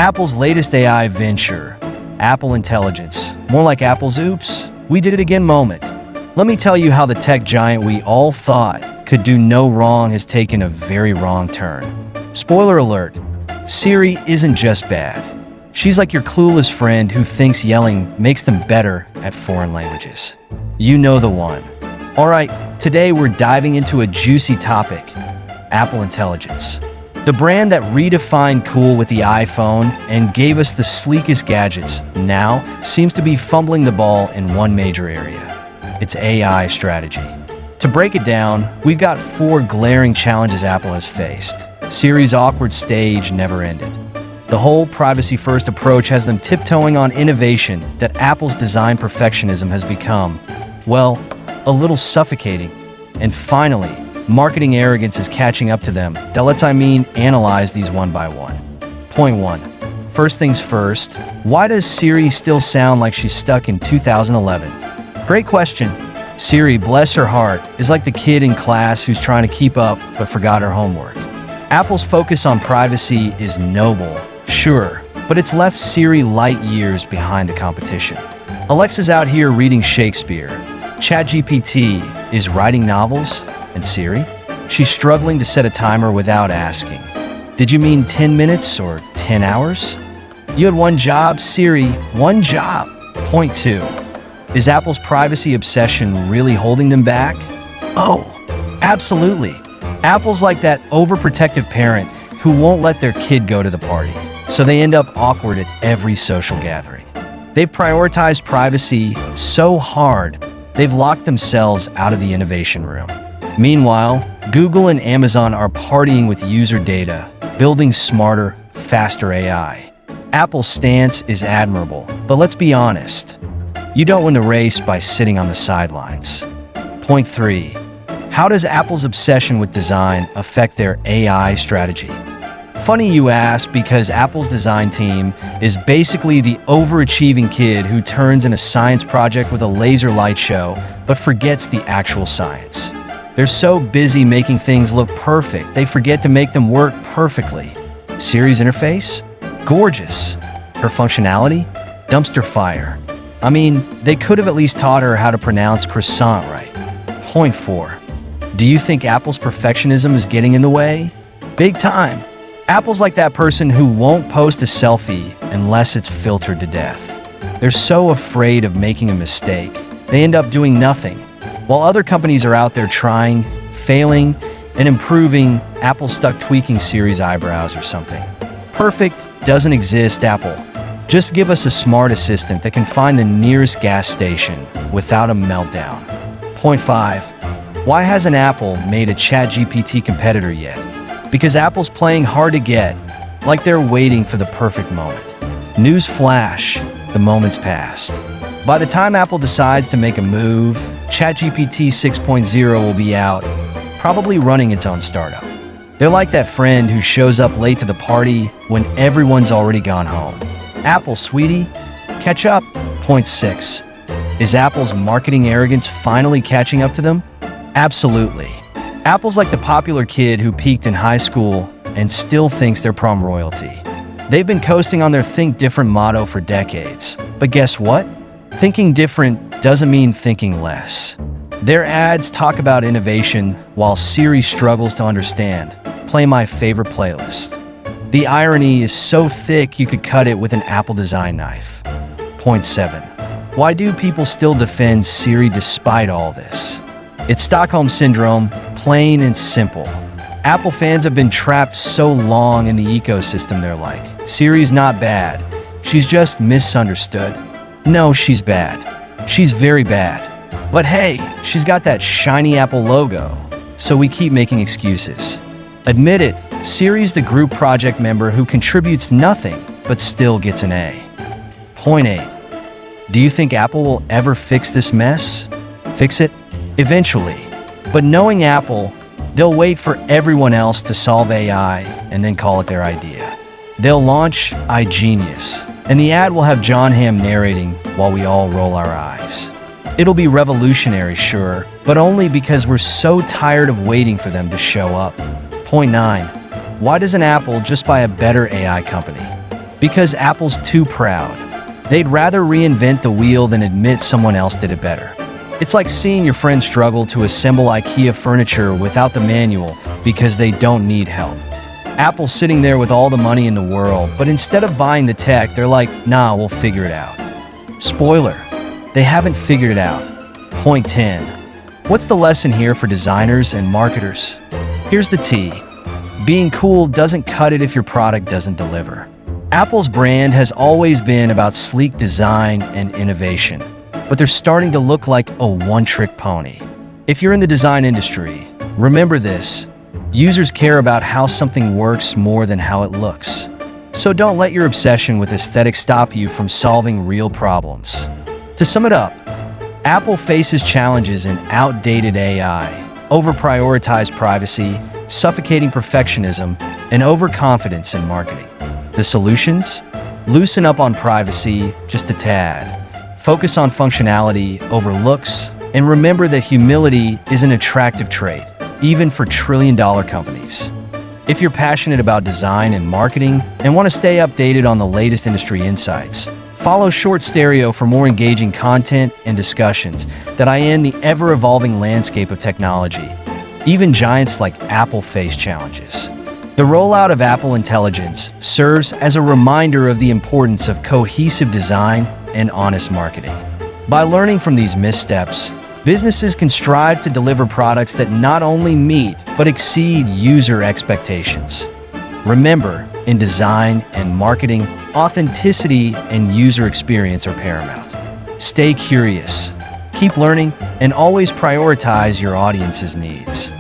Apple's latest AI venture, Apple Intelligence, more like Apple's oops, we did it again moment. Let me tell you how the tech giant we all thought could do no wrong has taken a very wrong turn. Spoiler alert, Siri isn't just bad. She's like your clueless friend who thinks yelling makes them better at foreign languages. You know the one. All right, today we're diving into a juicy topic, Apple Intelligence. The brand that redefined cool with the iPhone and gave us the sleekest gadgets now seems to be fumbling the ball in one major area, its AI strategy. To break it down, we've got 4 glaring challenges Apple has faced. Siri's awkward stage never ended. The whole privacy-first approach has them tiptoeing on innovation that Apple's design perfectionism has become, well, a little suffocating. And finally, marketing arrogance is catching up to them. Let's analyze these one by one. Point 1. First things first, why does Siri still sound like she's stuck in 2011? Great question. Siri, bless her heart, is like the kid in class who's trying to keep up but forgot her homework. Apple's focus on privacy is noble, sure, but it's left Siri light years behind the competition. Alexa's out here reading Shakespeare. ChatGPT is writing novels, and Siri? She's struggling to set a timer without asking. Did you mean 10 minutes or 10 hours? You had one job, Siri, one job. Point 2. Is Apple's privacy obsession really holding them back? Oh, absolutely. Apple's like that overprotective parent who won't let their kid go to the party, so they end up awkward at every social gathering. They've prioritized privacy so hard, they've locked themselves out of the innovation room. Meanwhile, Google and Amazon are partying with user data, building smarter, faster AI. Apple's stance is admirable, but let's be honest. You don't win the race by sitting on the sidelines. Point 3. How does Apple's obsession with design affect their AI strategy? Funny you ask, because Apple's design team is basically the overachieving kid who turns in a science project with a laser light show, but forgets the actual science. They're so busy making things look perfect, they forget to make them work perfectly. Siri's interface? Gorgeous. Her functionality? Dumpster fire. They could have at least taught her how to pronounce croissant right. Point 4. Do you think Apple's perfectionism is getting in the way? Big time. Apple's like that person who won't post a selfie unless it's filtered to death. They're so afraid of making a mistake, they end up doing nothing. While other companies are out there trying, failing, and improving, Apple's stuck tweaking Siri's eyebrows or something. Perfect doesn't exist, Apple. Just give us a smart assistant that can find the nearest gas station without a meltdown. Point 5. Why hasn't Apple made a ChatGPT competitor yet? Because Apple's playing hard to get, like they're waiting for the perfect moment. News flash, the moment's passed. By the time Apple decides to make a move, ChatGPT 6.0 will be out, probably running its own startup. They're like that friend who shows up late to the party when everyone's already gone home. Apple, sweetie, catch up. Point 6. Is Apple's marketing arrogance finally catching up to them? Absolutely. Apple's like the popular kid who peaked in high school and still thinks they're prom royalty. They've been coasting on their Think Different motto for decades. But guess what? Thinking different doesn't mean thinking less. Their ads talk about innovation while Siri struggles to understand. Play my favorite playlist. The irony is so thick you could cut it with an Apple design knife. Point 7. Why do people still defend Siri despite all this? It's Stockholm Syndrome, plain and simple. Apple fans have been trapped so long in the ecosystem they're like, Siri's not bad, she's just misunderstood. No, she's bad. She's very bad. But hey, she's got that shiny Apple logo, so we keep making excuses. Admit it, Siri's the group project member who contributes nothing but still gets an A. Point 8. Do you think Apple will ever fix this mess? Fix it? Eventually. But knowing Apple, they'll wait for everyone else to solve AI and then call it their idea. They'll launch iGenius, and the ad will have John Hamm narrating while we all roll our eyes. It'll be revolutionary, sure, but only because we're so tired of waiting for them to show up. Point 9. Why doesn't Apple just buy a better AI company? Because Apple's too proud. They'd rather reinvent the wheel than admit someone else did it better. It's like seeing your friend struggle to assemble IKEA furniture without the manual because they don't need help. Apple's sitting there with all the money in the world, but instead of buying the tech, they're like, nah, we'll figure it out. Spoiler, they haven't figured it out. Point 10. What's the lesson here for designers and marketers? Here's the T. Being cool doesn't cut it if your product doesn't deliver. Apple's brand has always been about sleek design and innovation, but they're starting to look like a one-trick pony. If you're in the design industry, remember this. Users care about how something works more than how it looks. So don't let your obsession with aesthetics stop you from solving real problems. To sum it up, Apple faces challenges in outdated AI, over-prioritized privacy, suffocating perfectionism, and overconfidence in marketing. The solutions? Loosen up on privacy just a tad. Focus on functionality over looks, and remember that humility is an attractive trait, even for trillion-dollar companies. If you're passionate about design and marketing and want to stay updated on the latest industry insights, follow Short Stereo for more engaging content and discussions that in the ever-evolving landscape of technology. Even giants like Apple face challenges. The rollout of Apple Intelligence serves as a reminder of the importance of cohesive design and honest marketing. By learning from these missteps, businesses can strive to deliver products that not only meet but exceed user expectations. Remember, in design and marketing, authenticity and user experience are paramount. Stay curious, keep learning, and always prioritize your audience's needs.